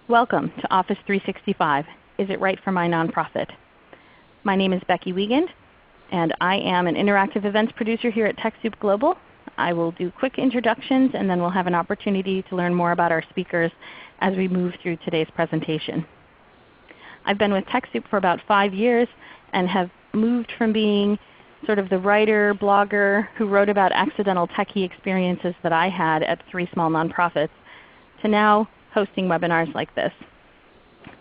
Welcome to Office 365. Is it right for my nonprofit? My name is Becky Wiegand, and I am an interactive events producer here at TechSoup Global. I will do quick introductions, and then we'll have an opportunity to learn more about our speakers as we move through today's presentation. I've been with TechSoup for about 5 years and have moved from being sort of the writer, blogger who wrote about accidental techie experiences that I had at 3 small nonprofits to now hosting webinars like this.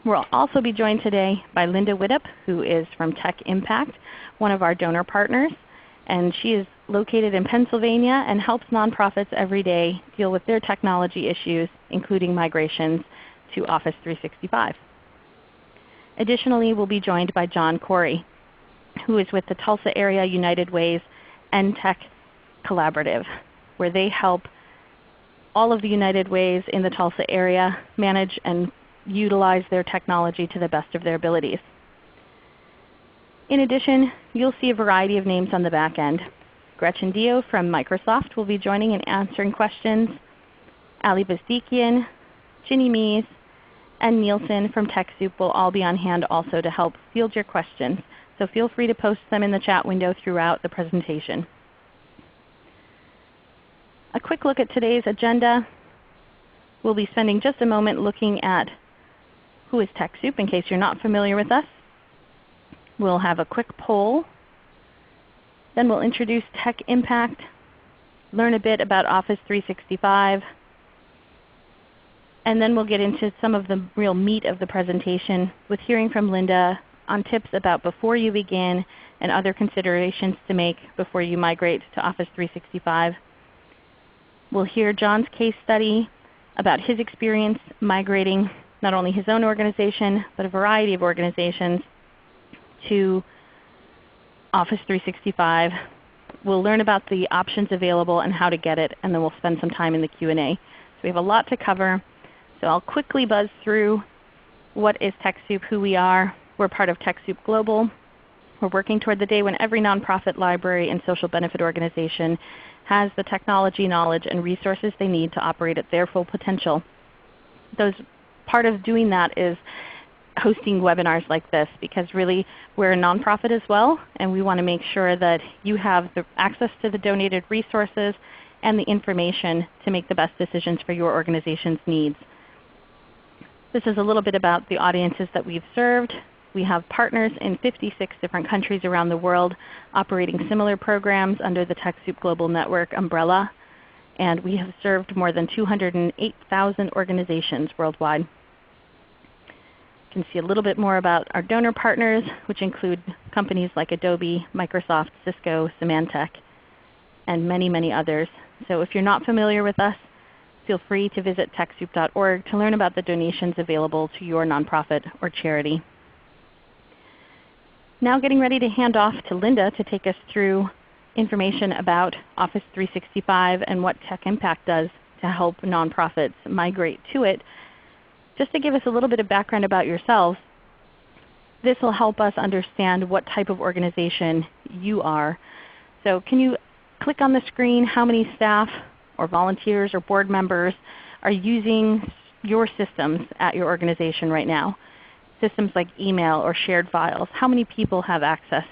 We'll also be joined today by Linda Widdop, who is from Tech Impact, one of our donor partners. And she is located in Pennsylvania and helps nonprofits every day deal with their technology issues, including migrations to Office 365. Additionally, we'll be joined by John Corey, who is with the Tulsa Area United Way's NTech Collaborative, where they help all of the United Ways in the Tulsa area manage and utilize their technology to the best of their abilities. In addition, you'll see a variety of names on the back end. Gretchen Dio from Microsoft will be joining and answering questions. Ali Bazdikian, Ginny Mees, and Nielsen from TechSoup will all be on hand also to help field your questions. So feel free to post them in the chat window throughout the presentation. A quick look at today's agenda. We'll be spending just a moment looking at who is TechSoup in case you're not familiar with us. We'll have a quick poll. Then we'll introduce Tech Impact, learn a bit about Office 365, and then we'll get into some of the real meat of the presentation with hearing from Linda on tips about before you begin and other considerations to make before you migrate to Office 365. We'll hear John's case study about his experience migrating not only his own organization, but a variety of organizations to Office 365. We'll learn about the options available and how to get it, and then we'll spend some time in the Q&A. So we have a lot to cover. So I'll quickly buzz through what is TechSoup, who we are. We're part of TechSoup Global. We're working toward the day when every nonprofit, library, and social benefit organization has the technology, knowledge, and resources they need to operate at their full potential. Part of doing that is hosting webinars like this, because really we're a nonprofit as well, and we want to make sure that you have the access to the donated resources and the information to make the best decisions for your organization's needs. This is a little bit about the audiences that we've served. We have partners in 56 different countries around the world operating similar programs under the TechSoup Global Network umbrella, and we have served more than 208,000 organizations worldwide. You can see a little bit more about our donor partners, which include companies like Adobe, Microsoft, Cisco, Symantec, and many, many others. So if you're not familiar with us, feel free to visit TechSoup.org to learn about the donations available to your nonprofit or charity. Now getting ready to hand off to Linda to take us through information about Office 365 and what Tech Impact does to help nonprofits migrate to it. Just to give us a little bit of background about yourselves, this will help us understand what type of organization you are. So can you click on the screen how many staff or volunteers or board members are using your systems at your organization right now? Systems like email or shared files. How many people have access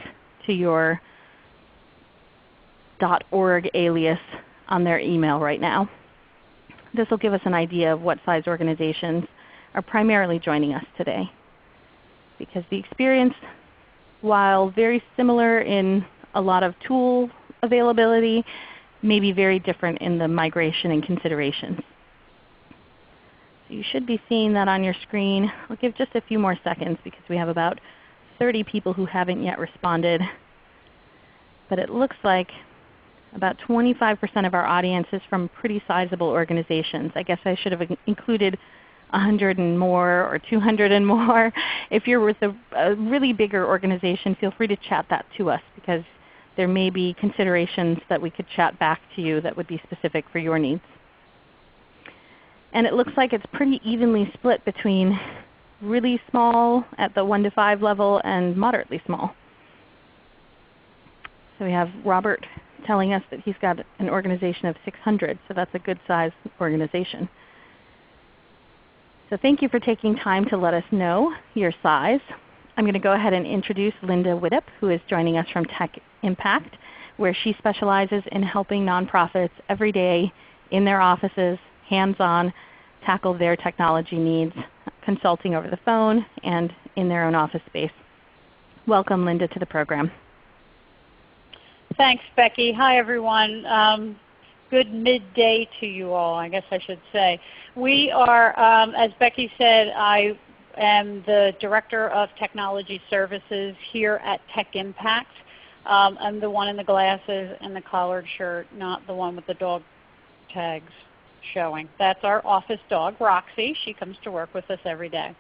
to your .org alias on their email right now? This will give us an idea of what size organizations are primarily joining us today. Because the experience, while very similar in a lot of tool availability, may be very different in the migration and considerations. So you should be seeing that on your screen. I'll give just a few more seconds because we have about 30 people who haven't yet responded. But it looks like about 25% of our audience is from pretty sizable organizations. I guess I should have included 100 and more or 200 and more. If you're with a really bigger organization, feel free to chat that to us, because there may be considerations that we could chat back to you that would be specific for your needs. And it looks like it's pretty evenly split between really small at the 1 to 5 level and moderately small. So we have Robert telling us that he's got an organization of 600, so that's a good sized organization. So thank you for taking time to let us know your size. I'm going to go ahead and introduce Linda Widdop, who is joining us from Tech Impact, where she specializes in helping nonprofits every day in their offices, hands-on, tackle their technology needs, consulting over the phone and in their own office space. Welcome, Linda, to the program. Thanks, Becky. Hi, everyone. Good midday to you all, I guess I should say. We are, as Becky said, I am the Director of Technology Services here at Tech Impact. I'm the one in the glasses and the collared shirt, not the one with the dog tags showing. That's our office dog, Roxy. She comes to work with us every day.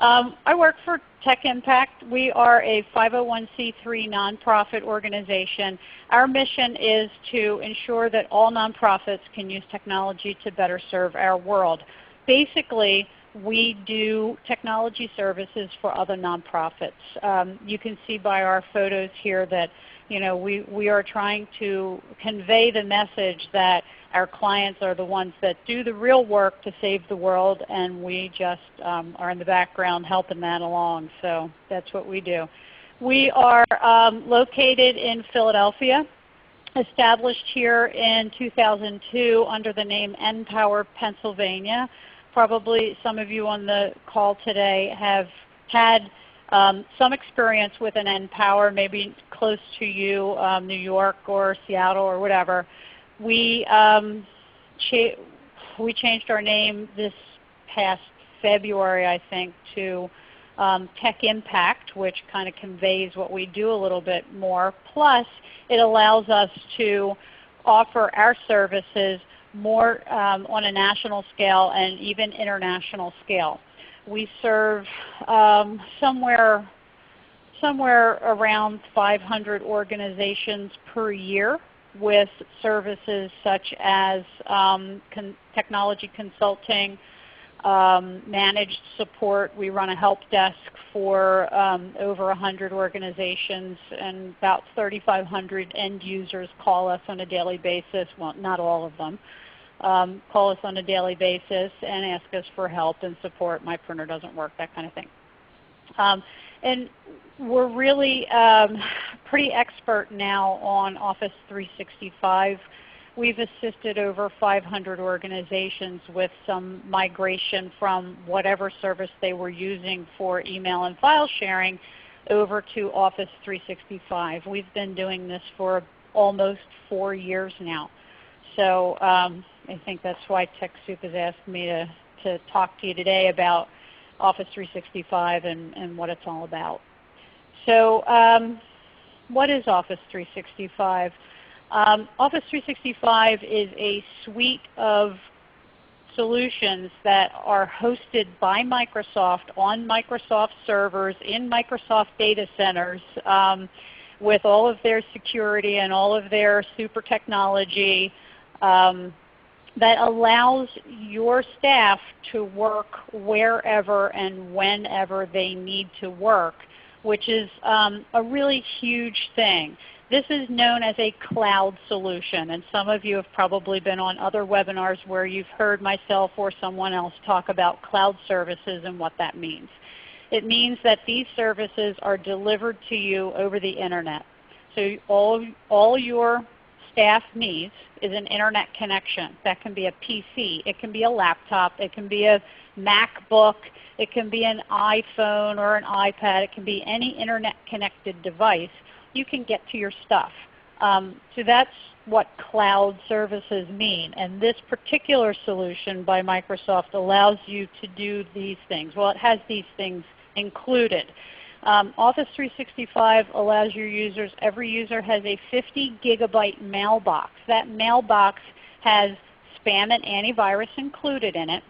I work for Tech Impact. We are a 501c3 nonprofit organization. Our mission is to ensure that all nonprofits can use technology to better serve our world. Basically, we do technology services for other nonprofits. You can see by our photos here that we are trying to convey the message that our clients are the ones that do the real work to save the world, and we just are in the background helping that along. So that's what we do. We are located in Philadelphia, established here in 2002 under the name NPower Pennsylvania. Probably some of you on the call today have had some experience with an NPower, maybe close to you, New York or Seattle or whatever. We changed our name this past February, I think, to Tech Impact, which kind of conveys what we do a little bit more. Plus, it allows us to offer our services more on a national scale and even international scale. We serve somewhere around 500 organizations per year with services such as technology consulting, managed support. We run a help desk for over 100 organizations, and about 3,500 end users call us on a daily basis. Well, not all of them. Call us on a daily basis and ask us for help and support. My printer doesn't work, that kind of thing. And we're really pretty expert now on Office 365. We've assisted over 500 organizations with some migration from whatever service they were using for email and file sharing over to Office 365. We've been doing this for almost 4 years now. So I think that's why TechSoup has asked me to talk to you today about Office 365 and what it's all about. So what is Office 365? Office 365 is a suite of solutions that are hosted by Microsoft on Microsoft servers in Microsoft data centers with all of their security and all of their super technology that allows your staff to work wherever and whenever they need to work, which is a really huge thing. This is known as a cloud solution, and some of you have probably been on other webinars where you've heard myself or someone else talk about cloud services and what that means. It means that these services are delivered to you over the Internet. So all your staff needs is an Internet connection. That can be a PC, it can be a laptop, it can be a MacBook, it can be an iPhone or an iPad, it can be any Internet connected device. You can get to your stuff. So that's what cloud services mean. And this particular solution by Microsoft allows you to do these things. Well, it has these things included. Office 365 allows your users, every user has a 50 gigabyte mailbox. That mailbox has spam and antivirus included in it.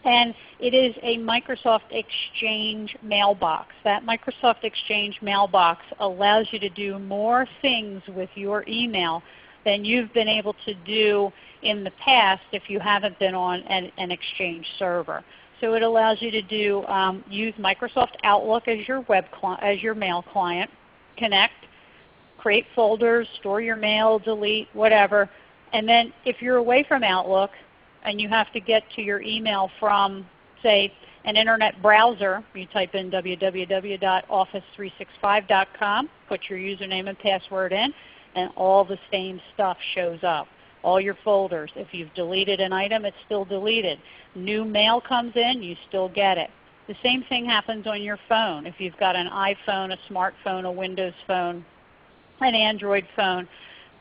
And it is a Microsoft Exchange mailbox. That Microsoft Exchange mailbox allows you to do more things with your email than you've been able to do in the past if you haven't been on an Exchange server. So it allows you to do use Microsoft Outlook as your mail client, connect, create folders, store your mail, delete, whatever. And then if you're away from Outlook, and you have to get to your email from say, an internet browser. You type in www.office365.com, put your username and password in, and all the same stuff shows up. All your folders. If you've deleted an item, it's still deleted. New mail comes in, you still get it. The same thing happens on your phone. If you've got an iPhone, a smartphone, a Windows phone, an Android phone,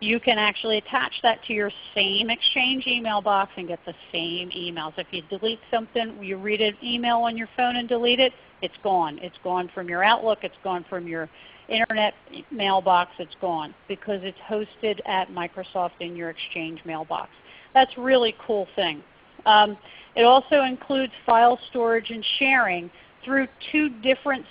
you can actually attach that to your same Exchange email box and get the same emails. If you delete something, you read an email on your phone and delete it, it's gone. It's gone from your Outlook, it's gone from your internet mailbox, it's gone because it's hosted at Microsoft in your Exchange mailbox. That's a really cool thing. It also includes file storage and sharing through two different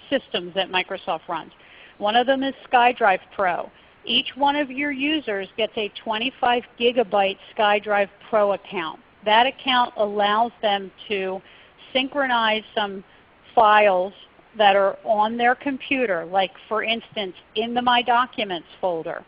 systems that Microsoft runs. One of them is SkyDrive Pro. Each one of your users gets a 25 gigabyte SkyDrive Pro account. That account allows them to synchronize some files that are on their computer, like for instance in the My Documents folder.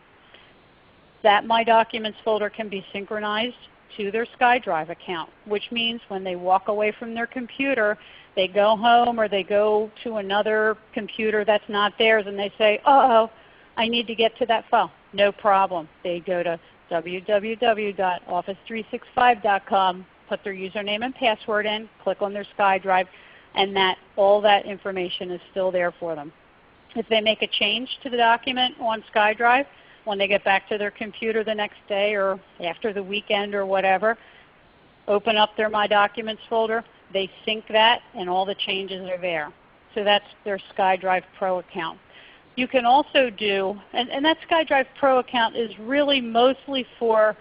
That My Documents folder can be synchronized to their SkyDrive account, which means when they walk away from their computer, they go home or they go to another computer that's not theirs and they say, uh-oh, I need to get to that file. No problem. They go to www.office365.com, put their username and password in, click on their SkyDrive, and all that information is still there for them. If they make a change to the document on SkyDrive, when they get back to their computer the next day or after the weekend or whatever, open up their My Documents folder, they sync that and all the changes are there. So that's their SkyDrive Pro account. You can also do, and that SkyDrive Pro account is really mostly for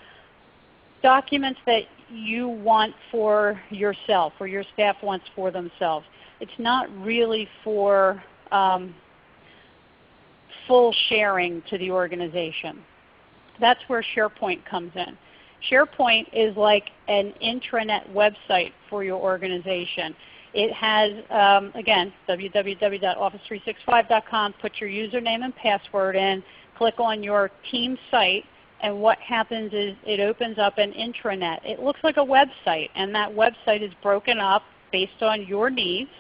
documents that you want for yourself or your staff wants for themselves. It's not really for full sharing to the organization. That's where SharePoint comes in. SharePoint is like an intranet website for your organization. It has, again, www.office365.com, put your username and password in, click on your team site, and what happens is it opens up an intranet. It looks like a website, and that website is broken up based on your needs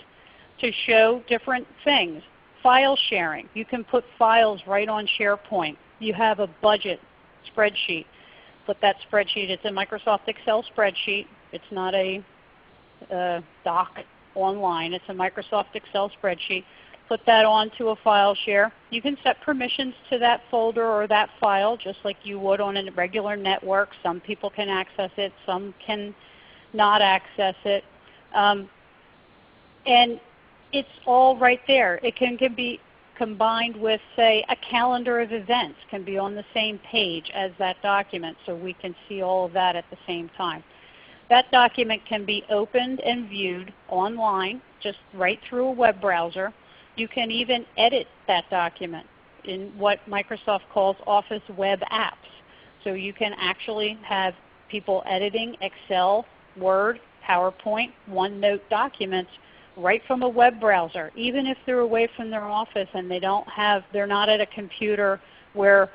to show different things. File sharing. You can put files right on SharePoint. You have a budget spreadsheet. Put that spreadsheet. It's a Microsoft Excel spreadsheet. It's not a doc online. It's a Microsoft Excel spreadsheet. Put that onto a file share. You can set permissions to that folder or that file just like you would on a regular network. Some people can access it. Some can not access it. And it's all right there. It can be combined with, say, a calendar of events can be on the same page as that document so we can see all of that at the same time. That document can be opened and viewed online just right through a web browser. You can even edit that document in what Microsoft calls Office Web Apps. So you can actually have people editing Excel, Word, PowerPoint, OneNote documents right from a web browser, even if they're away from their office and they're not at a computer where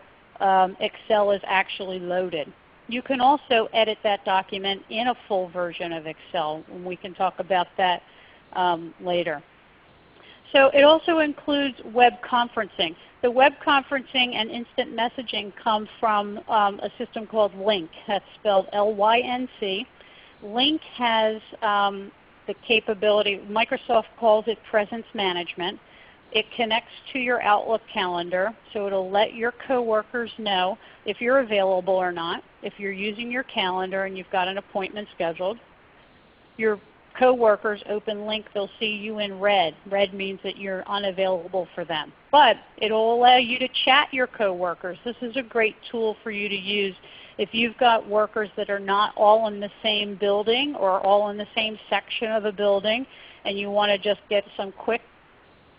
Excel is actually loaded. You can also edit that document in a full version of Excel, and we can talk about that later. So it also includes web conferencing. The web conferencing and instant messaging come from a system called Lync. That's spelled L-Y-N-C. Lync has the capability, Microsoft calls it presence management. It connects to your Outlook calendar, so it will let your coworkers know if you're available or not. If you're using your calendar and you've got an appointment scheduled, your coworkers open Lync, they'll see you in red. Red means that you're unavailable for them. But it will allow you to chat your coworkers. This is a great tool for you to use if you've got workers that are not all in the same building or all in the same section of a building and you want to just get some quick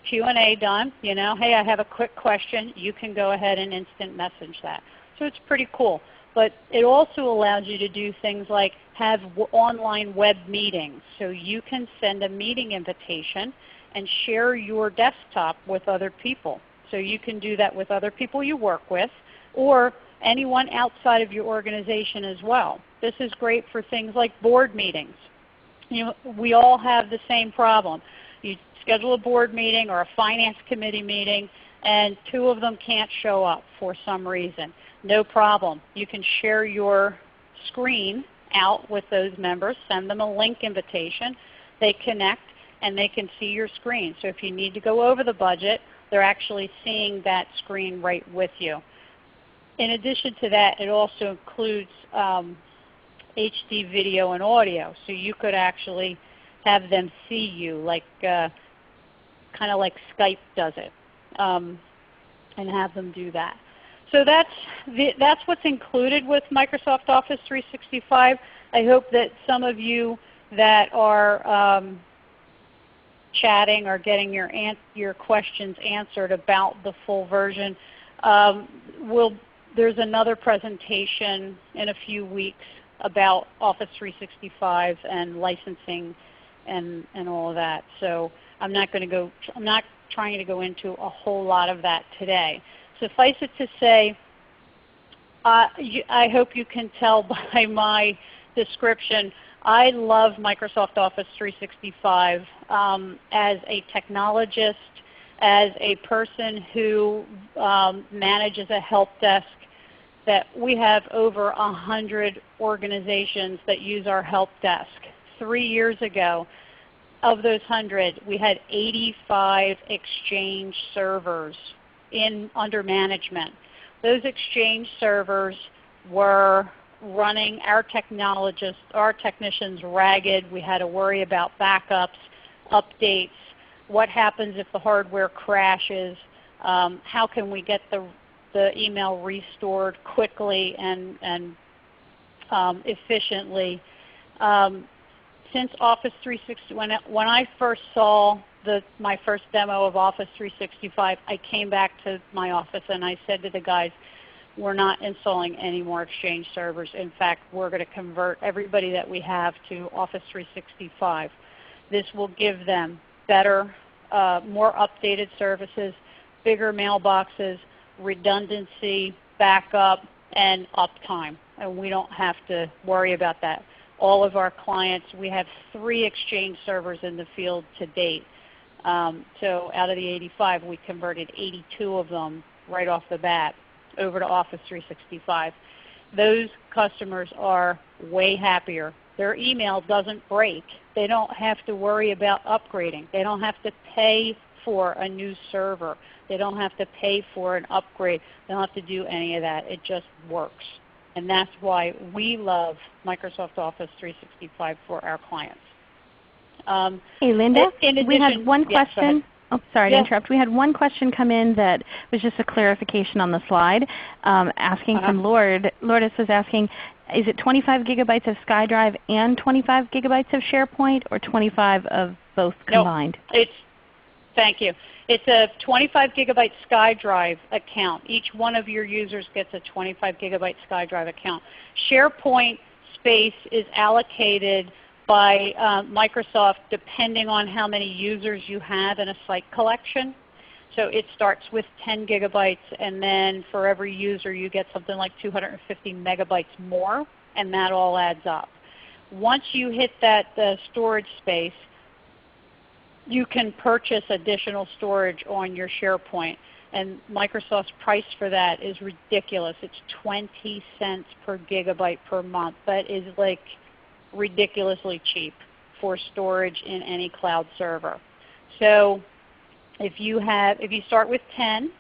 Q&A done. You know, hey, I have a quick question. You can go ahead and instant message that. So it's pretty cool. But it also allows you to do things like have online web meetings. So you can send a meeting invitation and share your desktop with other people. So you can do that with other people you work with, or anyone outside of your organization as well. This is great for things like board meetings. We all have the same problem. You schedule a board meeting or a finance committee meeting, and 2 of them can't show up for some reason. No problem. You can share your screen out with those members, send them a link invitation. They connect and they can see your screen. So if you need to go over the budget, they're actually seeing that screen right with you. In addition to that, it also includes HD video and audio. So you could actually have them see you, like kind of like Skype does it, and have them do that. So that's what's included with Microsoft Office 365. I hope that some of you that are chatting or getting your questions answered about the full version. There's another presentation in a few weeks about Office 365 and licensing and all of that. So I'm not trying to go into a whole lot of that today. Suffice it to say, I hope you can tell by my description, I love Microsoft Office 365 as a technologist, as a person who manages a help desk. That we have over 100 organizations that use our help desk. 3 years ago, of those 100, we had 85 Exchange servers under management. Those Exchange servers were running our technicians ragged. We had to worry about backups, updates, what happens if the hardware crashes, how can we get the email restored quickly and efficiently. Since Office 360, when I first saw my first demo of Office 365, I came back to my office and I said to the guys, we're not installing any more Exchange servers. In fact, we're going to convert everybody that we have to Office 365. This will give them better, more updated services, bigger mailboxes, redundancy, backup, and uptime. And we don't have to worry about that. All of our clients, we have 3 Exchange servers in the field to date. So out of the 85, we converted 82 of them right off the bat over to Office 365. Those customers are way happier. Their email doesn't break. They don't have to worry about upgrading. They don't have to pay for a new server. They don't have to pay for an upgrade. They don't have to do any of that. It just works. And that's why we love Microsoft Office 365 for our clients. Hey Linda, we had one question. Yes, oh, sorry to interrupt. We had one question come in that was just a clarification on the slide, asking from Lourdes was asking, is it 25 gigabytes of SkyDrive and 25 gigabytes of SharePoint, or 25 of both combined? No, thank you. It's a 25 gigabyte SkyDrive account. Each one of your users gets a 25 gigabyte SkyDrive account. SharePoint space is allocated by Microsoft depending on how many users you have in a site collection. So it starts with 10 gigabytes, and then for every user you get something like 250 megabytes more, and that all adds up. Once you hit that storage space, you can purchase additional storage on your SharePoint. And Microsoft's price for that is ridiculous. It's 20 cents per gigabyte per month. That is like ridiculously cheap for storage in any cloud server. So if you start with 10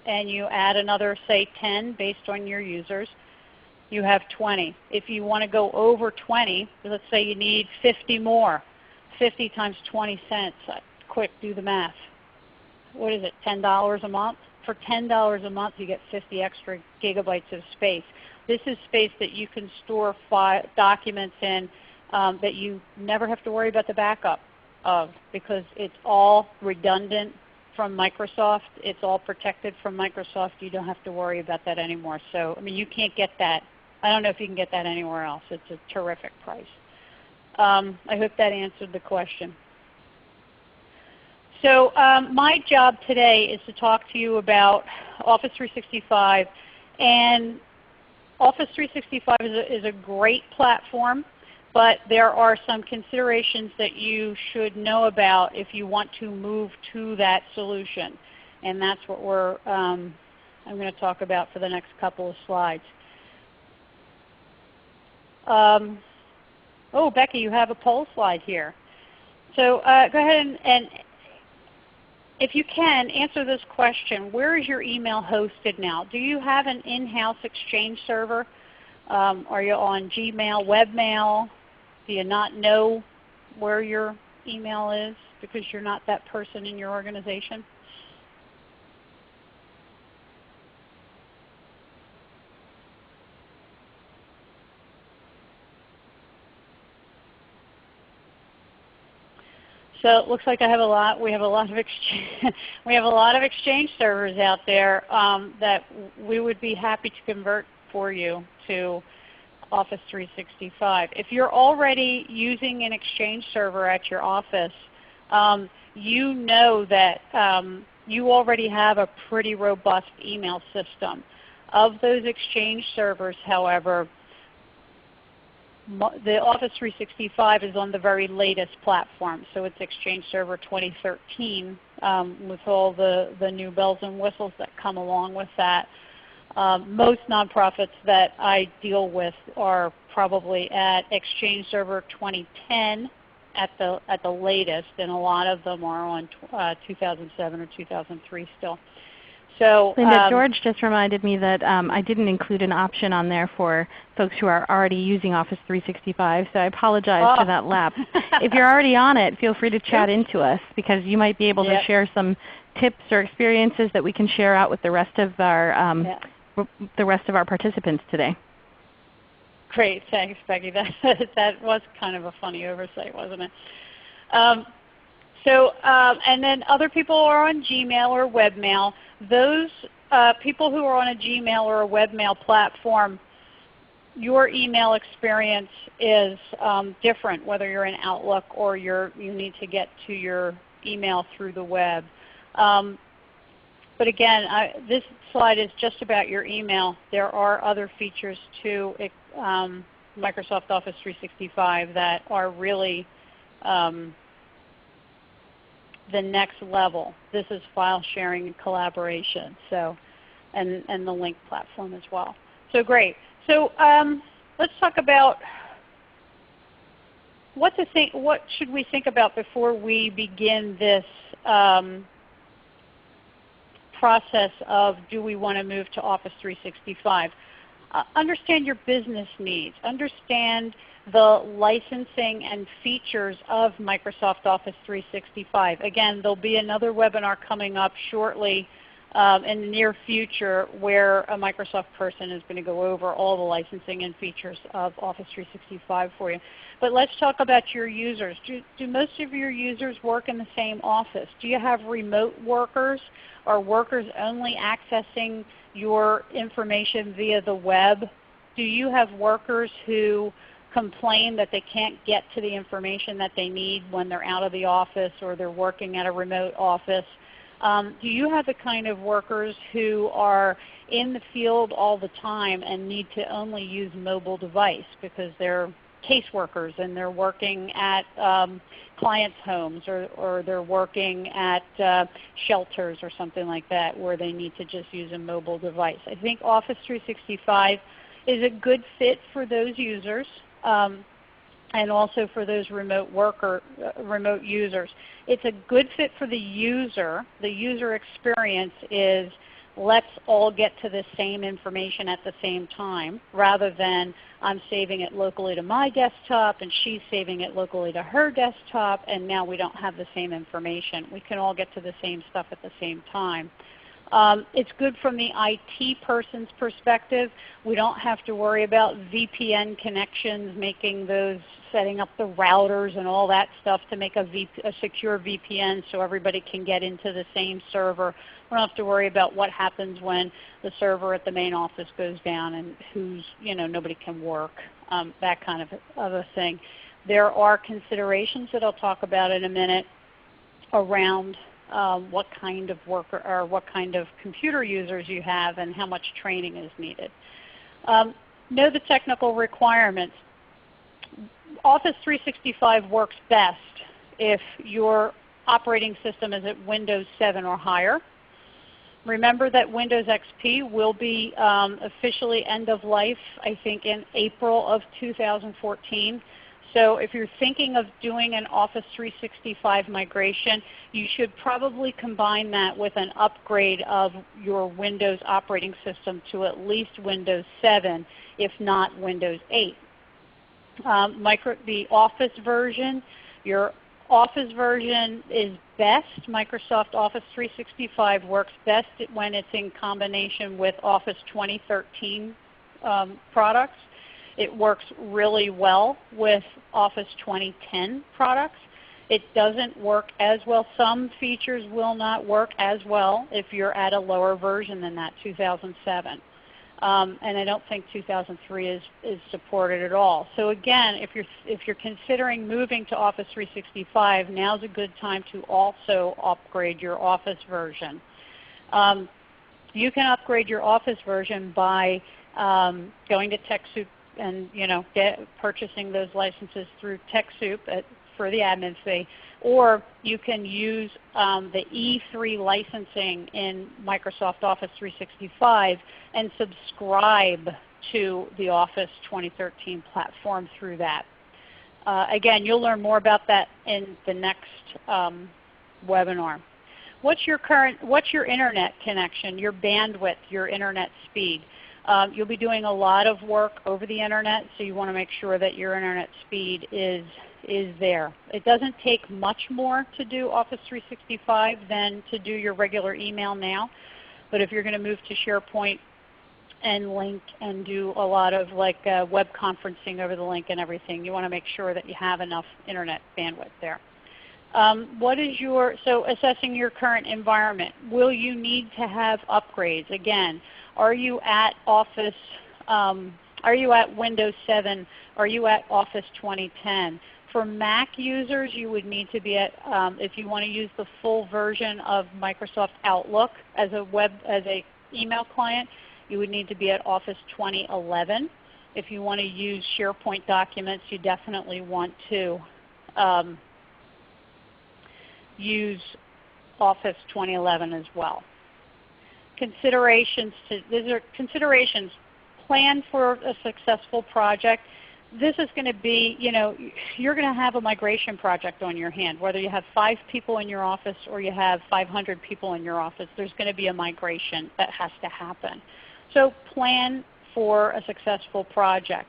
and you add another, say, 10 based on your users, you have 20. If you want to go over 20, let's say you need 50 more. 50 times 20 cents. Quick, do the math. What is it, $10 a month? For $10 a month you get 50 extra gigabytes of space. This is space that you can store documents in that you never have to worry about the backup of, because it's all redundant from Microsoft. It's all protected from Microsoft. You don't have to worry about that anymore. So, I mean, you can't get that. I don't know if you can get that anywhere else. It's a terrific price. I hope that answered the question. So my job today is to talk to you about Office 365 and Office 365 is a great platform, but there are some considerations that you should know about if you want to move to that solution. And that's what I'm going to talk about for the next couple of slides. Oh, Becky, you have a poll slide here. So go ahead and if you can, answer this question. Where is your email hosted now? Do you have an in-house Exchange server? Are you on Gmail, webmail? Do you not know where your email is because you're not that person in your organization? So it looks like we have a lot of Exchange servers out there that we would be happy to convert for you to Office 365. If you're already using an Exchange server at your office, you know that you already have a pretty robust email system. Of those Exchange servers, however, the Office 365 is on the very latest platform, so it's Exchange Server 2013 with all the new bells and whistles that come along with that. Most nonprofits that I deal with are probably at Exchange Server 2010 at the latest, and a lot of them are on 2007 or 2003 still. So, Linda, George just reminded me that I didn't include an option on there for folks who are already using Office 365, so I apologize for that lapse. If you're already on it, feel free to chat into us because you might be able to share some tips or experiences that we can share out with the rest of our participants today. Great, thanks, Becky. That was kind of a funny oversight, wasn't it? And then other people are on Gmail or webmail. Those people who are on a Gmail or a webmail platform, your email experience is different whether you're in Outlook or you need to get to your email through the web. But again, this slide is just about your email. There are other features to Microsoft Office 365 that are really the next level. This is file sharing and collaboration, and the link platform as well. So great. So let's talk about what should we think about before we begin this process of do we want to move to Office 365. Understand your business needs. Understand the licensing and features of Microsoft Office 365. Again, there'll be another webinar coming up shortly in the near future where a Microsoft person is going to go over all the licensing and features of Office 365 for you. But let's talk about your users. Do most of your users work in the same office? Do you have remote workers? Are workers only accessing your information via the web? Do you have workers who complain that they can't get to the information that they need when they're out of the office or they're working at a remote office? Do you have the kind of workers who are in the field all the time and need to only use mobile device because they're caseworkers and they're working at clients' homes or they're working at shelters or something like that where they need to just use a mobile device? I think Office 365 is a good fit for those users. And also for those remote users. It's a good fit for the user. The user experience is let's all get to the same information at the same time rather than I'm saving it locally to my desktop and she's saving it locally to her desktop and now we don't have the same information. We can all get to the same stuff at the same time. It's good from the IT person's perspective. We don't have to worry about VPN connections, setting up the routers and all that stuff to make a secure VPN so everybody can get into the same server. We don't have to worry about what happens when the server at the main office goes down and nobody can work, that kind of a thing. There are considerations that I'll talk about in a minute around what kind of worker or what kind of computer users you have and how much training is needed. know the technical requirements. Office 365 works best if your operating system is at Windows 7 or higher. Remember that Windows XP will be officially end of life, I think, in April of 2014. So if you're thinking of doing an Office 365 migration, you should probably combine that with an upgrade of your Windows operating system to at least Windows 7, if not Windows 8. The Office version, your Office version is best. Microsoft Office 365 works best when it's in combination with Office 2013 products. It works really well with Office 2010 products. It doesn't work as well. Some features will not work as well if you're at a lower version than that, 2007. And I don't think 2003 is supported at all. So again, if you're considering moving to Office 365, now's a good time to also upgrade your Office version. You can upgrade your Office version by going to TechSoup and purchasing those licenses through TechSoup for the admin fee, or you can use the E3 licensing in Microsoft Office 365 and subscribe to the Office 2013 platform through that. Again, you'll learn more about that in the next webinar. What's your internet connection, your bandwidth, your internet speed? You'll be doing a lot of work over the internet, so you want to make sure that your internet speed is there. It doesn't take much more to do Office 365 than to do your regular email now. But if you're going to move to SharePoint and link and do a lot of web conferencing over the link and everything, you want to make sure that you have enough internet bandwidth there. So assessing your current environment. Will you need to have upgrades? Again, are you at Office? Are you at Windows 7? Are you at Office 2010? For Mac users, you would need to be at, if you want to use the full version of Microsoft Outlook as a email client, you would need to be at Office 2011. If you want to use SharePoint documents, you definitely want to use Office 2011 as well. Considerations. These are considerations. Plan for a successful project. This is going to be, you're going to have a migration project on your hand. Whether you have 5 people in your office or you have 500 people in your office, there's going to be a migration that has to happen. So plan for a successful project.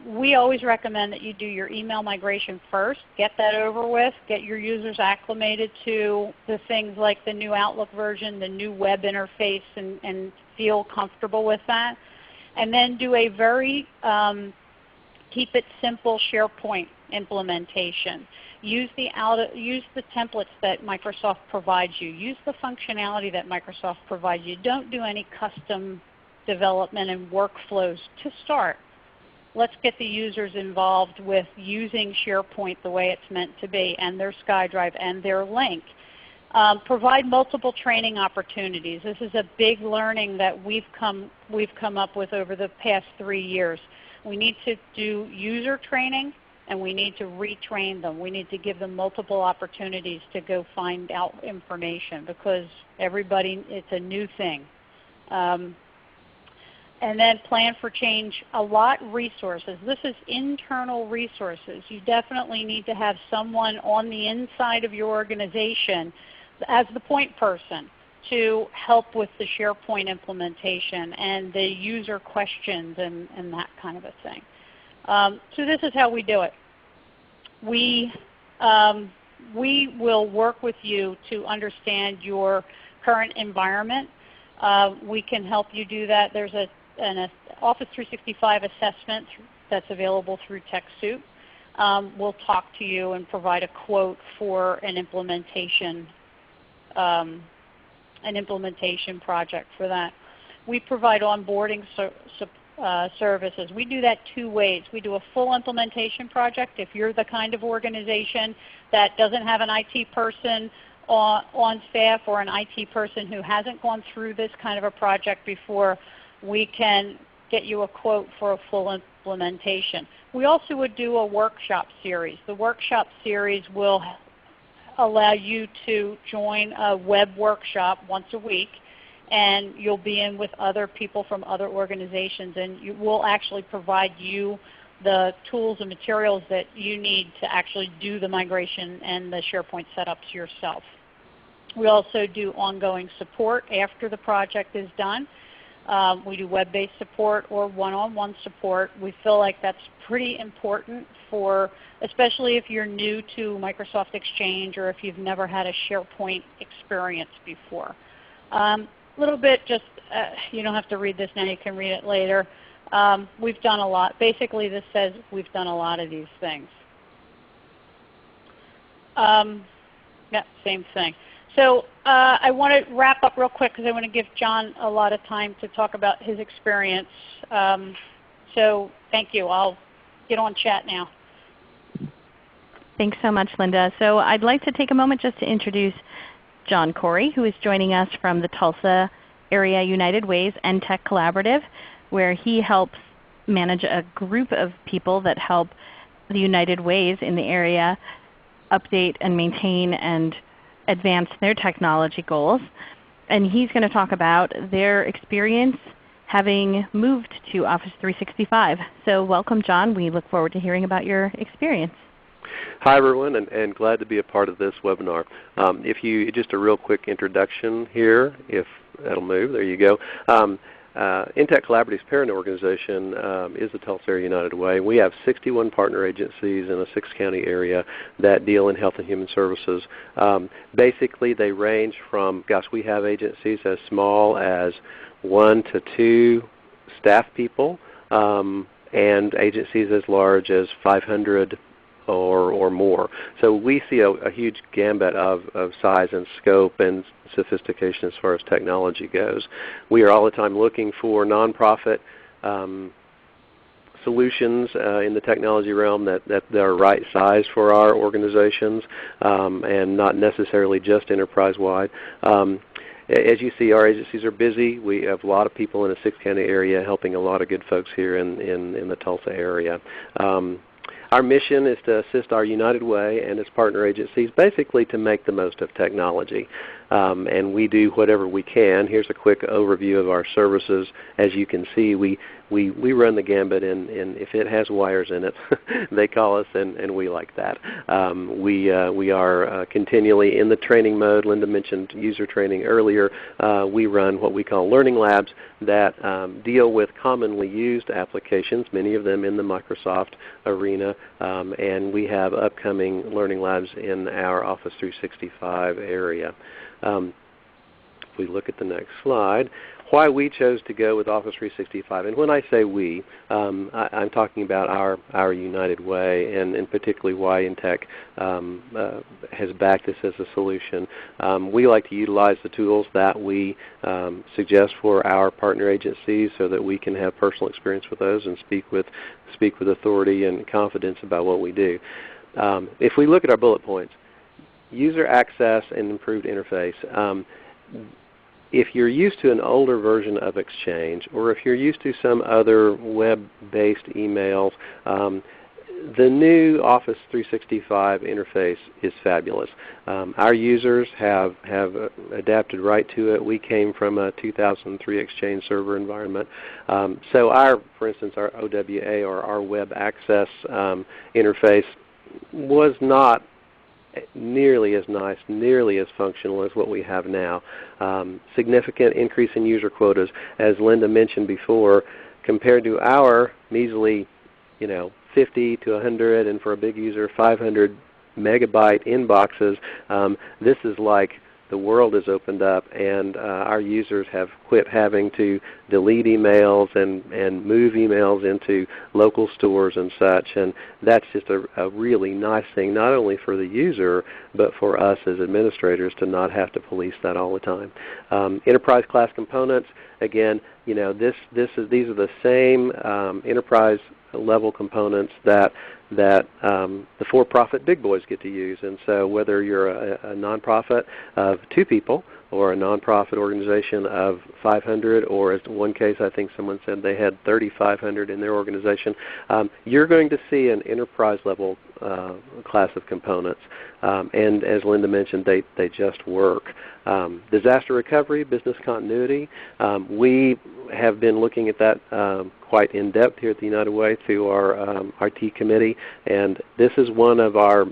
We always recommend that you do your email migration first. Get that over with. Get your users acclimated to the things like the new Outlook version, the new web interface, and feel comfortable with that. And then do a very keep it simple SharePoint implementation. Use the templates that Microsoft provides you. Use the functionality that Microsoft provides you. Don't do any custom development and workflows to start. Let's get the users involved with using SharePoint the way it's meant to be, and their SkyDrive and their link. Provide multiple training opportunities. This is a big learning that we've come up with over the past 3 years. We need to do user training, and we need to retrain them. We need to give them multiple opportunities to go find out information because it's a new thing. And then plan for change. Resources. This is internal resources. You definitely need to have someone on the inside of your organization as the point person to help with the SharePoint implementation and the user questions and that kind of a thing. So this is how we do it. We will work with you to understand your current environment. We can help you do that. There's an Office 365 assessment that's available through TechSoup. We'll talk to you and provide a quote for an implementation project for that. We provide onboarding services. We do that 2 ways. We do a full implementation project. If you're the kind of organization that doesn't have an IT person on staff or an IT person who hasn't gone through this kind of a project before, we can get you a quote for a full implementation. We also would do a workshop series. The workshop series will allow you to join a web workshop once a week, and you'll be in with other people from other organizations, and we'll actually provide you the tools and materials that you need to actually do the migration and the SharePoint setups yourself. We also do ongoing support after the project is done. We do web-based support or one-on-one support. We feel like that's pretty important for, especially if you're new to Microsoft Exchange or if you've never had a SharePoint experience before. Little bit just, you don't have to read this now, you can read it later. We've done a lot. Basically this says we've done a lot of these things. Yeah, same thing. So I want to wrap up real quick because I want to give John a lot of time to talk about his experience. So thank you. I'll get on chat now. Thanks so much, Linda. So I'd like to take a moment just to introduce John Corey, who is joining us from the Tulsa Area United Way's NTech Collaborative, where he helps manage a group of people that help the United Ways in the area update and maintain and advance their technology goals. And he's going to talk about their experience having moved to Office 365. So welcome, John. We look forward to hearing about your experience. Hi everyone, and glad to be a part of this webinar. Just a real quick introduction here, if that'll move, there you go. NTech Collaborative's parent organization is the Tulsa Area United Way. We have 61 partner agencies in a 6-county area that deal in health and human services. Basically they range from, we have agencies as small as 1 to 2 staff people, and agencies as large as 500 or more. So we see a huge gambit of size and scope and sophistication as far as technology goes. We are all the time looking for nonprofit solutions in the technology realm that are right size for our organizations and not necessarily just enterprise-wide. As you see, our agencies are busy. We have a lot of people in a 6-county area helping a lot of good folks here in the Tulsa area. Our mission is to assist our United Way and its partner agencies basically to make the most of technology. And we do whatever we can. Here's a quick overview of our services. As you can see, we run the gambit, and if it has wires in it, they call us, and we like that. We are continually in the training mode. Linda mentioned user training earlier. We run what we call learning labs that deal with commonly used applications, many of them in the Microsoft arena, and we have upcoming learning labs in our Office 365 area. If we look at the next slide, why we chose to go with Office 365, and when I say we, I'm talking about our United Way, and particularly why NTech has backed this as a solution. We like to utilize the tools that we suggest for our partner agencies so that we can have personal experience with those and speak with authority and confidence about what we do. If we look at our bullet points, user access and improved interface. If you're used to an older version of Exchange, or if you're used to some other web-based emails, the new Office 365 interface is fabulous. Our users have adapted right to it. We came from a 2003 Exchange server environment. So for instance, our OWA or our web access interface was not nearly as nice, nearly as functional as what we have now. Significant increase in user quotas, as Linda mentioned before, compared to our measly, 50 to 100, and for a big user, 500 megabyte inboxes. This is like the world has opened up, and our users have quit having to delete emails and move emails into local stores and such, and that's just a really nice thing, not only for the user, but for us as administrators to not have to police that all the time. Enterprise class components, again, these are the same enterprise level components that that the for-profit big boys get to use. And so whether you're a nonprofit of 2 people or a nonprofit organization of 500, or as in one case I think someone said they had 3,500 in their organization, you're going to see an enterprise level class of components. And as Linda mentioned, they just work. Disaster recovery, business continuity, we have been looking at that quite in depth here at the United Way through our T committee, and this is one of our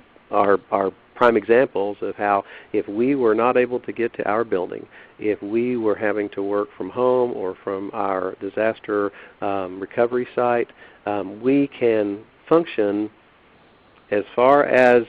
prime examples of how if we were not able to get to our building, if we were having to work from home or from our disaster recovery site, we can function as far as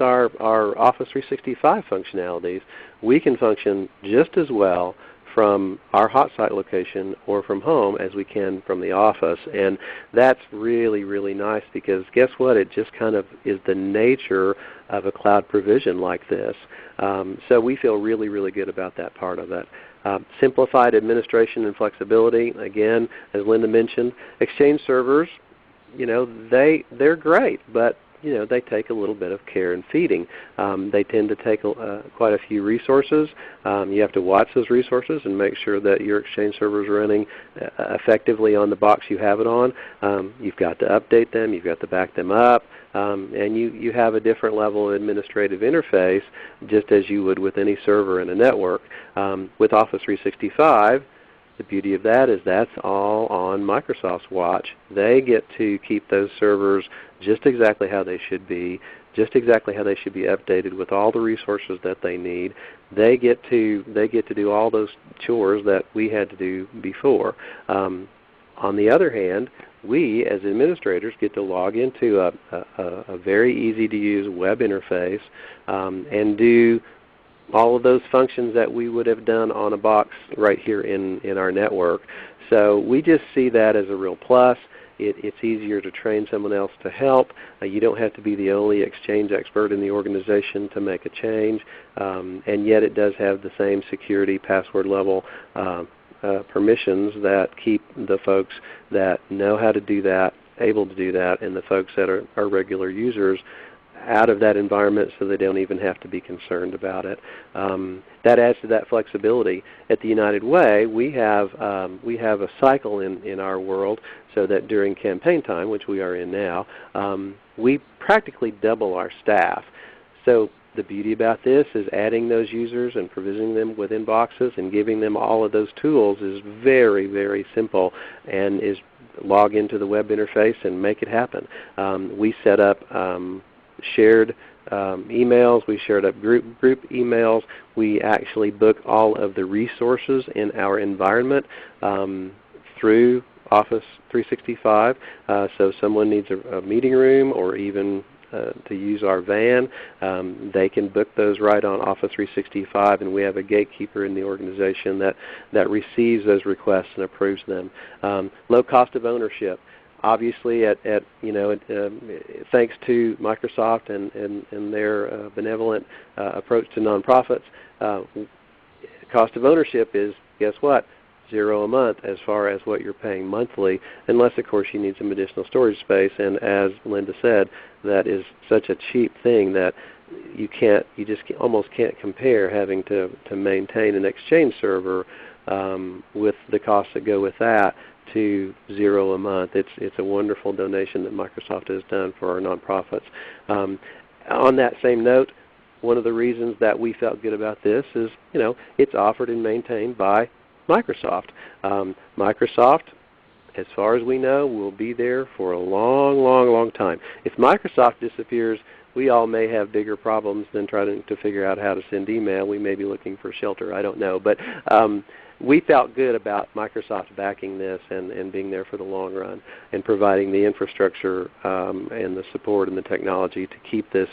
our Office 365 functionalities, we can function just as well from our hot site location or from home as we can from the office. And that's really, really nice because guess what? It just kind of is the nature of a cloud provision like this. So we feel really, really good about that part of it. Simplified administration and flexibility. Again, as Linda mentioned, Exchange servers, they're great, but they take a little bit of care and feeding. They tend to take quite a few resources. You have to watch those resources and make sure that your Exchange server is running effectively on the box you have it on. You've got to update them. You've got to back them up. And you have a different level of administrative interface just as you would with any server in a network. With Office 365, the beauty of that is that's all on Microsoft's watch. They get to keep those servers just exactly how they should be, just exactly how they should be updated with all the resources that they need. They get to do all those chores that we had to do before. On the other hand, we as administrators get to log into a very easy to use web interface and do all of those functions that we would have done on a box right here in our network. So we just see that as a real plus. It's easier to train someone else to help. You don't have to be the only Exchange expert in the organization to make a change, and yet it does have the same security password level permissions that keep the folks that know how to do that able to do that, and the folks that are regular users out of that environment so they don't even have to be concerned about it. That adds to that flexibility. At the United Way, we have a cycle in our world so that during campaign time, which we are in now, we practically double our staff. So the beauty about this is adding those users and provisioning them within boxes and giving them all of those tools is very, very simple and is log into the web interface and make it happen. We set up shared emails. We shared up group emails. We actually book all of the resources in our environment through Office 365. So someone needs a meeting room or even to use our van, they can book those right on Office 365, and we have a gatekeeper in the organization that receives those requests and approves them. Low cost of ownership. Obviously, thanks to Microsoft and their benevolent approach to nonprofits, cost of ownership is, guess what, $0 a month as far as what you're paying monthly, unless of course you need some additional storage space. And as Linda said, that is such a cheap thing that you just almost can't compare having to maintain an Exchange server with the costs that go with that to $0 a month. It's a wonderful donation that Microsoft has done for our nonprofits. On that same note, one of the reasons that we felt good about this is, it's offered and maintained by Microsoft. Microsoft, as far as we know, will be there for a long, long, long time. If Microsoft disappears, we all may have bigger problems than trying to figure out how to send email. We may be looking for shelter. I don't know. But we felt good about Microsoft backing this and being there for the long run and providing the infrastructure and the support and the technology to keep this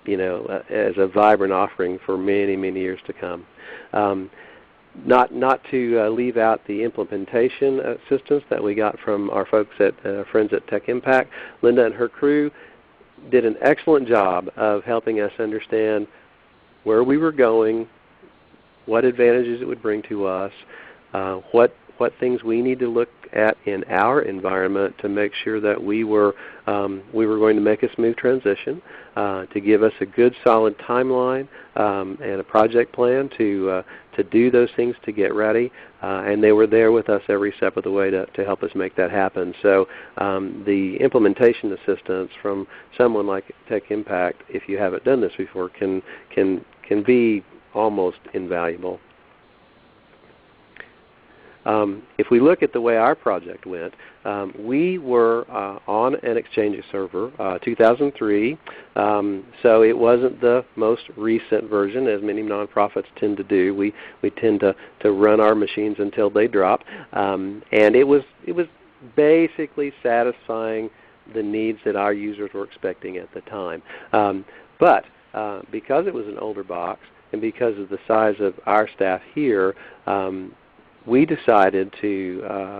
as a vibrant offering for many, many years to come. Not to leave out the implementation assistance that we got from our folks at Friends at Tech Impact. Linda and her crew did an excellent job of helping us understand where we were going, what advantages it would bring to us, what what things we need to look at in our environment to make sure that we were going to make a smooth transition, to give us a good solid timeline and a project plan to do those things to get ready, and they were there with us every step of the way to help us make that happen. So the implementation assistance from someone like Tech Impact, if you haven't done this before, can be almost invaluable. If we look at the way our project went, we were on an Exchange server, 2003, so it wasn't the most recent version, as many nonprofits tend to do. We tend to run our machines until they drop, and it was basically satisfying the needs that our users were expecting at the time. But because it was an older box and because of the size of our staff here, we decided to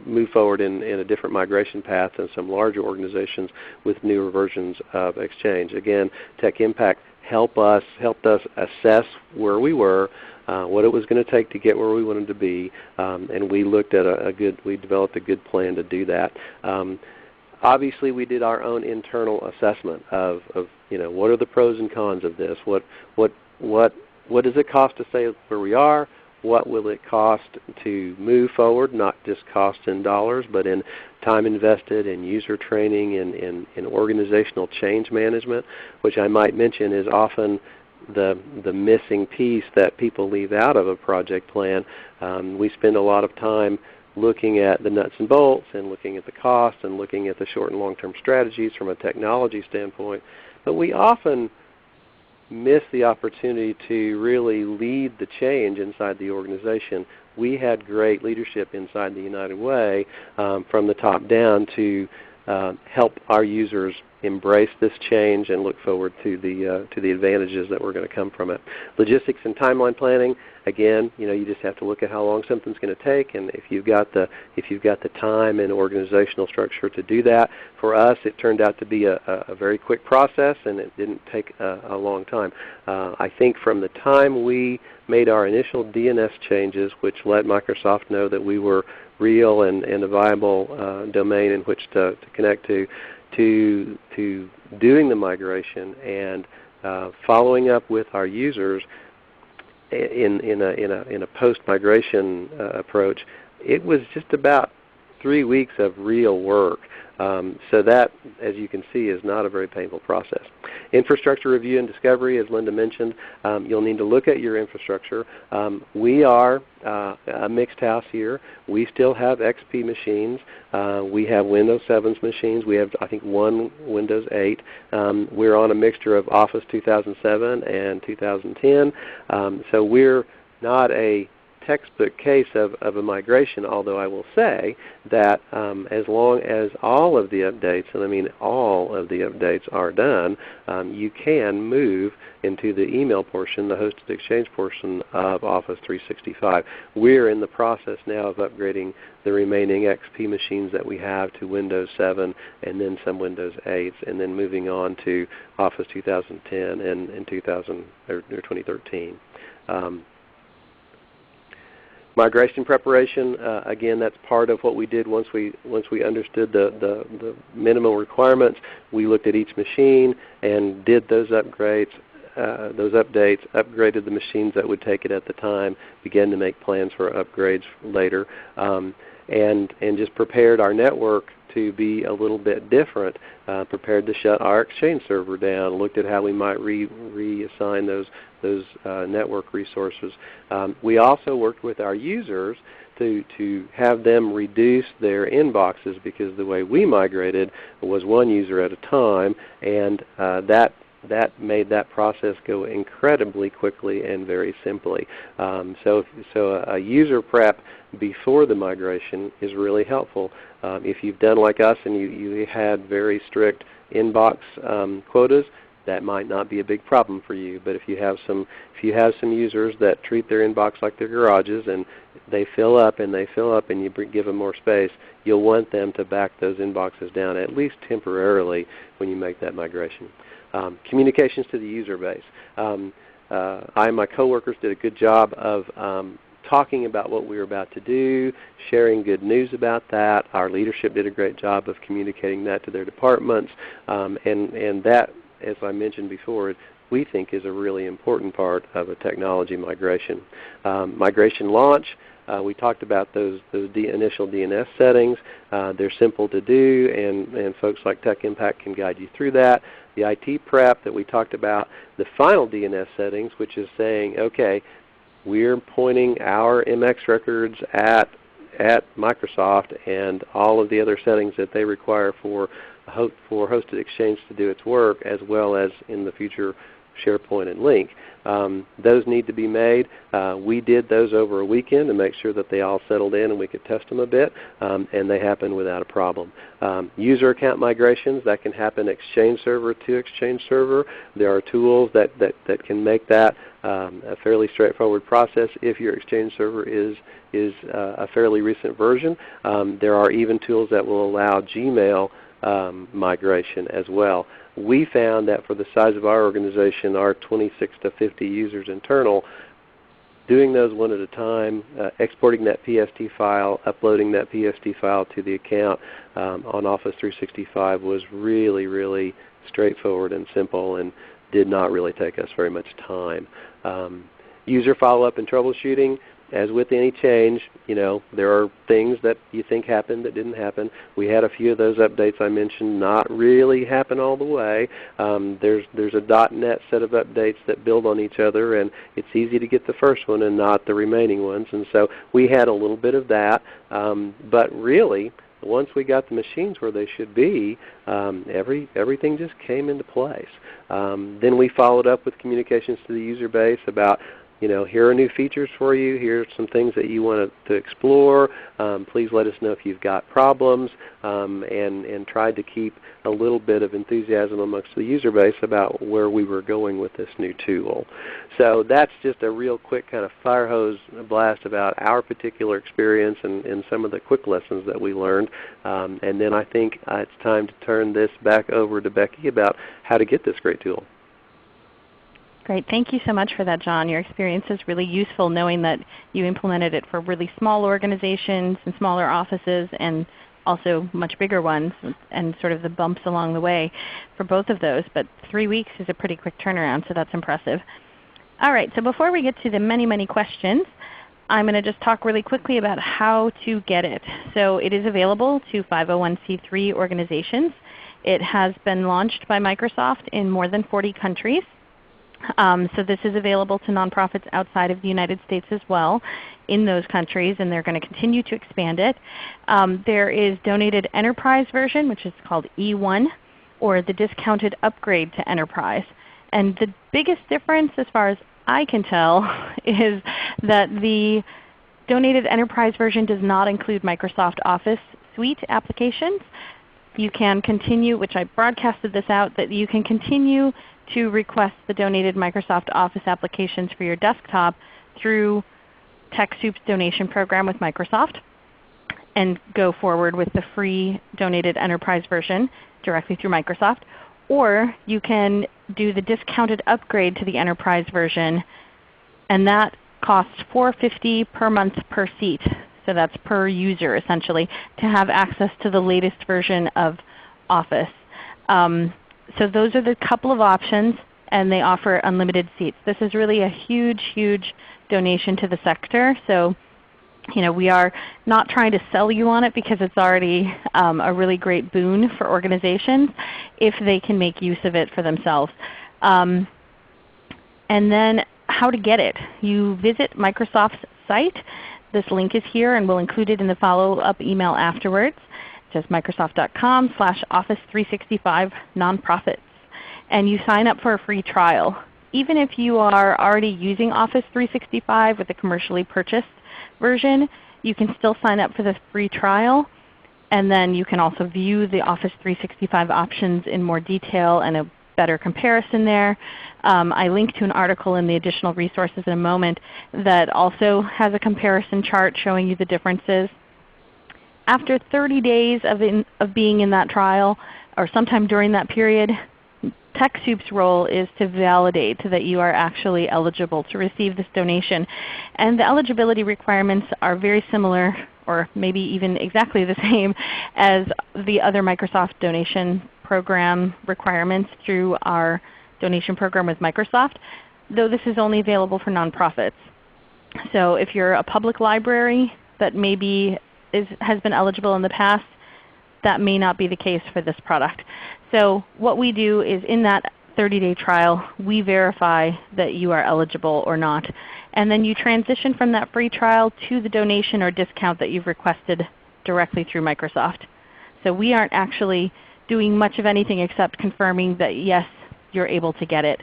move forward in a different migration path than some larger organizations with newer versions of Exchange. Again, Tech Impact helped us assess where we were, what it was going to take to get where we wanted to be, and we looked at we developed a good plan to do that. Obviously, we did our own internal assessment of what are the pros and cons of this. What does it cost to stay where we are? What will it cost to move forward, not just cost in dollars, but in time invested in user training, in organizational change management, which I might mention is often the missing piece that people leave out of a project plan. We spend a lot of time looking at the nuts and bolts and looking at the cost and looking at the short and long-term strategies from a technology standpoint, but we often miss the opportunity to really lead the change inside the organization. We had great leadership inside the United Way from the top down to help our users embrace this change and look forward to the advantages that were going to come from it. Logistics and timeline planning, again, you just have to look at how long something's going to take, and if you've got the time and organizational structure to do that. For us, it turned out to be a very quick process, and it didn't take a long time. I think from the time we made our initial DNS changes, which let Microsoft know that we were real and a viable domain in which to connect to doing the migration and following up with our users in a post-migration approach, it was just about 3 weeks of real work. So that, as you can see, is not a very painful process. Infrastructure review and discovery, as Linda mentioned, you'll need to look at your infrastructure. We are a mixed house here. We still have XP machines. We have Windows 7's machines. We have, I think, one Windows 8. We're on a mixture of Office 2007 and 2010. So we're not a textbook case of a migration, although I will say that as long as all of the updates, and I mean all of the updates, are done, you can move into the email portion, the hosted Exchange portion of Office 365. We're in the process now of upgrading the remaining XP machines that we have to Windows 7 and then some Windows 8s, and then moving on to Office 2010 and 2013. Migration preparation, again, that's part of what we did once we understood the minimum requirements. We looked at each machine and did those upgrades, those updates, upgraded the machines that would take it at the time, began to make plans for upgrades later, and just prepared our network to be a little bit different, prepared to shut our Exchange server down, looked at how we might reassign those network resources. We also worked with our users to have them reduce their inboxes, because the way we migrated was one user at a time, and that made that process go incredibly quickly and very simply. So a user prep before the migration is really helpful. If you've done like us and you had very strict inbox quotas, that might not be a big problem for you. But if you have some users that treat their inbox like their garages, and they fill up and you give them more space, you'll want them to back those inboxes down, at least temporarily, when you make that migration. Communications to the user base. I and my coworkers did a good job of talking about what we were about to do, sharing good news about that. Our leadership did a great job of communicating that to their departments, and that, as I mentioned before, we think is a really important part of a technology migration. Migration launch, we talked about those initial DNS settings. They're simple to do, and folks like Tech Impact can guide you through that. The IT prep that we talked about, the final DNS settings, which is saying, okay, we're pointing our MX records at Microsoft and all of the other settings that they require for Hosted Exchange to do its work, as well as in the future SharePoint and Lync. Those need to be made. We did those over a weekend to make sure that they all settled in and we could test them a bit, and they happened without a problem. User account migrations, that can happen Exchange Server to Exchange Server. There are tools that can make that a fairly straightforward process if your Exchange Server is a fairly recent version. There are even tools that will allow Gmail migration as well. We found that for the size of our organization, our 26 to 50 users internal, doing those one at a time, exporting that PST file, uploading that PST file to the account on Office 365 was really, really straightforward and simple and did not really take us very much time. User follow-up and troubleshooting. As with any change, there are things that you think happened that didn't happen. We had a few of those updates I mentioned not really happen all the way. There's a .NET set of updates that build on each other, and it's easy to get the first one and not the remaining ones. And so we had a little bit of that. But really, once we got the machines where they should be, everything just came into place. Then we followed up with communications to the user base about, here are new features for you. Here are some things that you want to explore. Please let us know if you've got problems, and tried to keep a little bit of enthusiasm amongst the user base about where we were going with this new tool. So that's just a real quick kind of fire hose blast about our particular experience and some of the quick lessons that we learned. And then I think it's time to turn this back over to Becky about how to get this great tool. Great. Thank you so much for that, John. Your experience is really useful knowing that you implemented it for really small organizations and smaller offices and also much bigger ones, and sort of the bumps along the way for both of those. But 3 weeks is a pretty quick turnaround, so that's impressive. All right, so before we get to the many, many questions, I'm going to just talk really quickly about how to get it. So it is available to 501c3 organizations. It has been launched by Microsoft in more than 40 countries. So this is available to nonprofits outside of the United States as well in those countries, and they're going to continue to expand it. There is donated enterprise version, which is called E1, or the discounted upgrade to enterprise. And the biggest difference, as far as I can tell, is that the donated enterprise version does not include Microsoft Office Suite applications. You can continue, which I broadcasted this out, that you can continue to request the donated Microsoft Office applications for your desktop through TechSoup's donation program with Microsoft and go forward with the free donated enterprise version directly through Microsoft. Or you can do the discounted upgrade to the enterprise version, and that costs $450 per month per seat. So that's per user essentially, to have access to the latest version of Office. So those are the couple of options, and they offer unlimited seats. This is really a huge, huge donation to the sector. So we are not trying to sell you on it because it's already a really great boon for organizations if they can make use of it for themselves. And then how to get it. You visit Microsoft's site. This link is here, and we'll include it in the follow-up email afterwards. Just Microsoft.com/Office365 nonprofits. And you sign up for a free trial. Even if you are already using Office 365 with a commercially purchased version, you can still sign up for the free trial. And then you can also view the Office 365 options in more detail and a better comparison there. I link to an article in the additional resources in a moment that also has a comparison chart showing you the differences. After 30 days of being in that trial, or sometime during that period, TechSoup's role is to validate that you are actually eligible to receive this donation. And the eligibility requirements are very similar, or maybe even exactly the same, as the other Microsoft donation program requirements through our donation program with Microsoft, though this is only available for nonprofits. So if you're a public library that maybe has been eligible in the past, that may not be the case for this product. So what we do is in that 30-day trial, we verify that you are eligible or not. And then you transition from that free trial to the donation or discount that you've requested directly through Microsoft. So we aren't actually doing much of anything except confirming that yes, you're able to get it.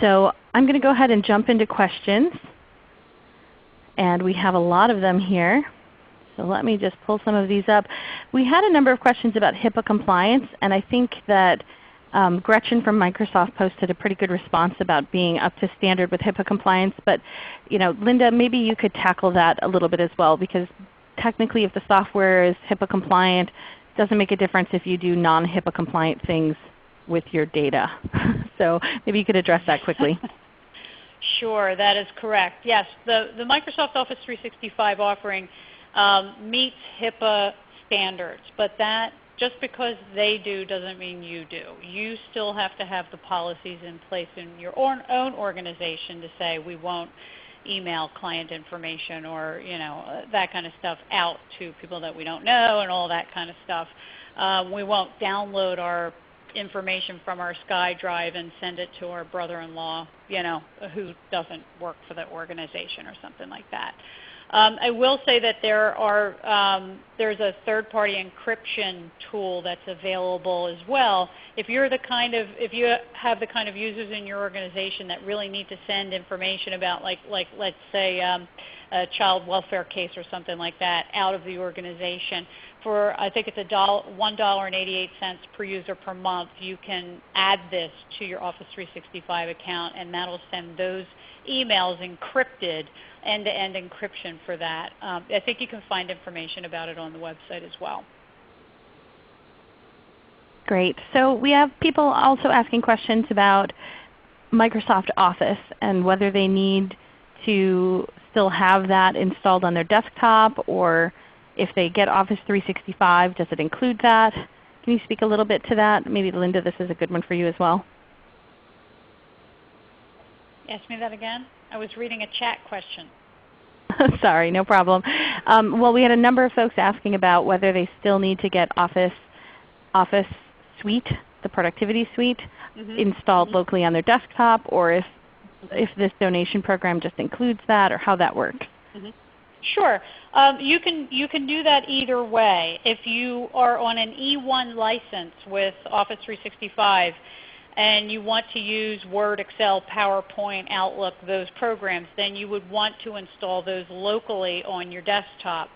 So I'm going to go ahead and jump into questions. And we have a lot of them here. So let me just pull some of these up. We had a number of questions about HIPAA compliance, and I think that Gretchen from Microsoft posted a pretty good response about being up to standard with HIPAA compliance. But Linda, maybe you could tackle that a little bit as well, because technically if the software is HIPAA compliant, it doesn't make a difference if you do non-HIPAA compliant things with your data. So maybe you could address that quickly. Sure, that is correct. Yes, the Microsoft Office 365 offering meets HIPAA standards, but that just because they do doesn't mean you do. You still have to have the policies in place in your own organization to say we won't email client information or that kind of stuff out to people that we don't know and all that kind of stuff. We won't download our information from our SkyDrive and send it to our brother-in-law, who doesn't work for the organization or something like that. I will say that there's a third-party encryption tool that's available as well. If you have the kind of users in your organization that really need to send information about, like let's say a child welfare case or something like that, out of the organization, for I think it's $1.88 per user per month, you can add this to your Office 365 account, and that will send those emails encrypted, end-to-end encryption for that. I think you can find information about it on the website as well. Great. So we have people also asking questions about Microsoft Office and whether they need to still have that installed on their desktop, or if they get Office 365, does it include that? Can you speak a little bit to that? Maybe Linda, this is a good one for you as well. Ask me that again? I was reading a chat question. Sorry, no problem. Well, we had a number of folks asking about whether they still need to get Office Suite, the Productivity Suite, installed locally on their desktop, or if this donation program just includes that, or how that works. Sure. You can do that either way. If you are on an E1 license with Office 365 and you want to use Word, Excel, PowerPoint, Outlook, those programs, then you would want to install those locally on your desktop.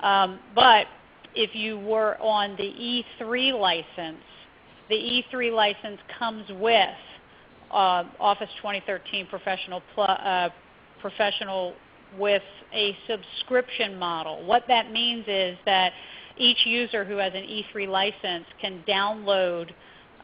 But if you were on the E3 license, the E3 license comes with Office 2013 Professional with a subscription model. What that means is that each user who has an E3 license can download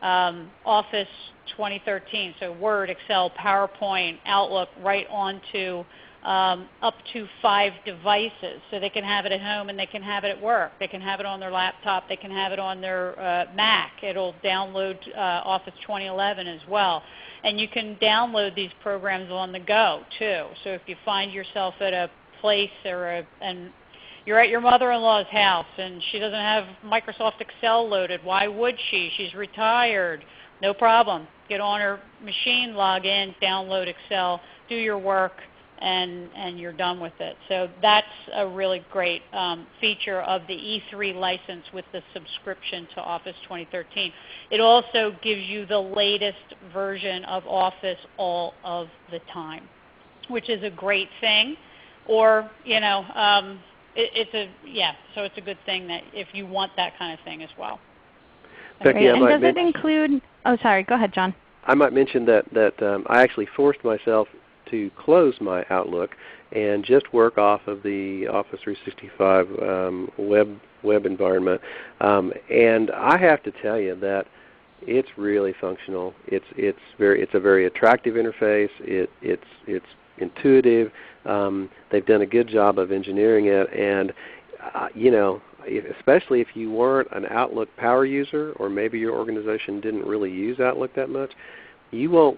Office 2013, so Word, Excel, PowerPoint, Outlook, right onto up to 5 devices. So they can have it at home and they can have it at work. They can have it on their laptop. They can have it on their Mac. It'll download Office 2011 as well. And you can download these programs on the go too. So if you find yourself at a place and you're at your mother-in-law's house and she doesn't have Microsoft Excel loaded, why would she? She's retired. No problem. Get on her machine, log in, download Excel, do your work, and you're done with it. So that's a really great feature of the E3 license with the subscription to Office 2013. It also gives you the latest version of Office all of the time, which is a great thing. Or, so it's a good thing that if you want that kind of thing as well. Becky, and does it include, oh sorry, go ahead John. I might mention that I actually forced myself to close my Outlook and just work off of the Office 365 web environment. And I have to tell you that It's really functional. It's a very attractive interface. It's intuitive. They've done a good job of engineering it, and especially if you weren't an Outlook power user, or maybe your organization didn't really use Outlook that much, you'll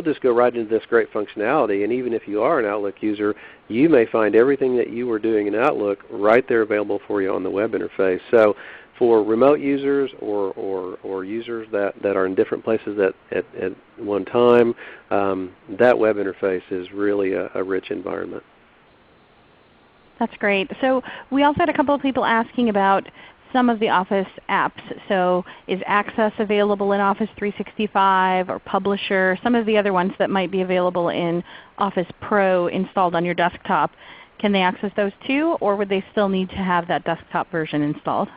just go right into this great functionality. And even if you are an Outlook user, you may find everything that you were doing in Outlook right there available for you on the web interface. So for remote users or users that are in different places at one time, that web interface is really a rich environment. That's great. So we also had a couple of people asking about some of the Office apps. So is Access available in Office 365 or Publisher, some of the other ones that might be available in Office Pro installed on your desktop? Can they access those too, or would they still need to have that desktop version installed?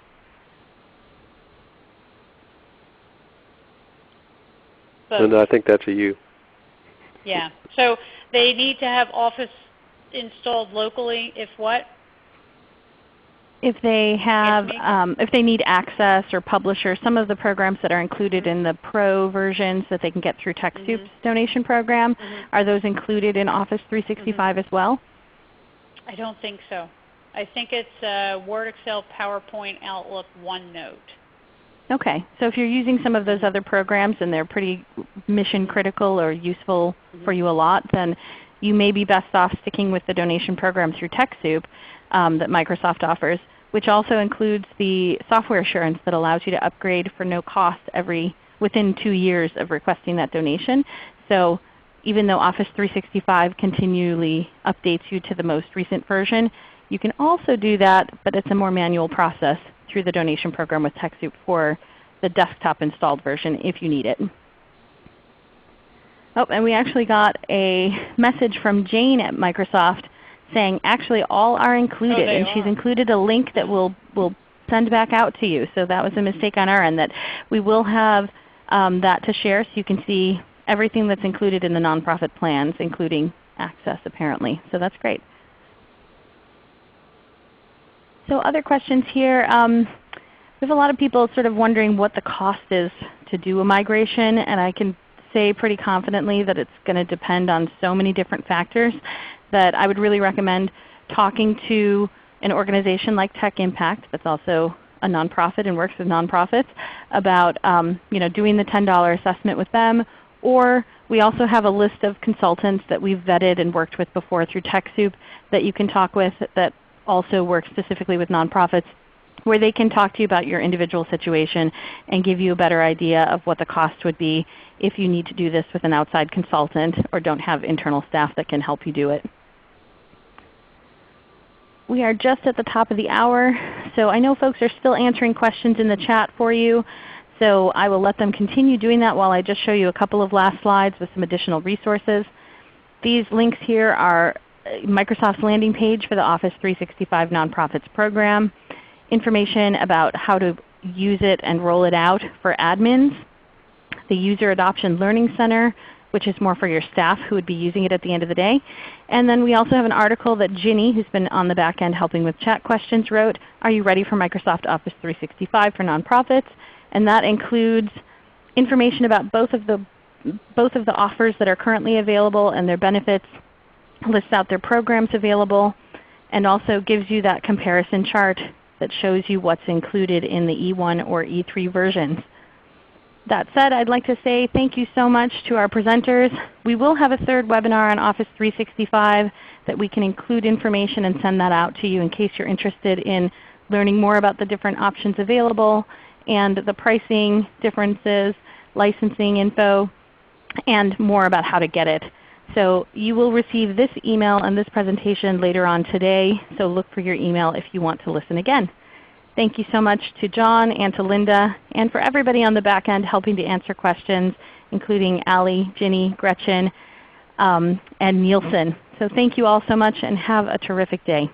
And I think that's a you. Yeah. So they need to have Office installed locally if what? If they have, if they need Access or Publisher, some of the programs that are included in the Pro versions that they can get through TechSoup's donation program, are those included in Office 365 as well? I don't think so. I think it's Word, Excel, PowerPoint, Outlook, OneNote. Okay. So if you're using some of those other programs and they're pretty mission critical or useful for you a lot, then you may be best off sticking with the donation program through TechSoup that Microsoft offers, which also includes the software assurance that allows you to upgrade for no cost within 2 years of requesting that donation. So even though Office 365 continually updates you to the most recent version, you can also do that, but it's a more manual process through the donation program with TechSoup for the desktop installed version if you need it. Oh, and we actually got a message from Jane at Microsoft saying actually all are included, and she's included a link that we'll send back out to you. So that was a mistake on our end, that we will have that to share so you can see everything that's included in the nonprofit plans, including Access apparently. So that's great. So other questions here. We have a lot of people sort of wondering what the cost is to do a migration, and I can say pretty confidently that it's going to depend on so many different factors that I would really recommend talking to an organization like Tech Impact that's also a nonprofit and works with nonprofits about doing the $10 assessment with them. Or we also have a list of consultants that we've vetted and worked with before through TechSoup that you can talk with that also work specifically with nonprofits, where they can talk to you about your individual situation and give you a better idea of what the cost would be if you need to do this with an outside consultant or don't have internal staff that can help you do it. We are just at the top of the hour, so I know folks are still answering questions in the chat for you. So I will let them continue doing that while I just show you a couple of last slides with some additional resources. These links here are Microsoft's landing page for the Office 365 Nonprofits program, information about how to use it and roll it out for admins, the User Adoption Learning Center, which is more for your staff who would be using it at the end of the day. And then we also have an article that Ginny, who's been on the back end helping with chat questions, wrote, Are you ready for Microsoft Office 365 for Nonprofits? And that includes information about both of the offers that are currently available and their benefits, lists out their programs available, and also gives you that comparison chart that shows you what's included in the E1 or E3 versions. That said, I'd like to say thank you so much to our presenters. We will have a third webinar on Office 365 that we can include information and send that out to you in case you're interested in learning more about the different options available and the pricing differences, licensing info, and more about how to get it. So you will receive this email and this presentation later on today, so look for your email if you want to listen again. Thank you so much to John and to Linda, and for everybody on the back end helping to answer questions, including Allie, Ginny, Gretchen, and Nielsen. So thank you all so much and have a terrific day.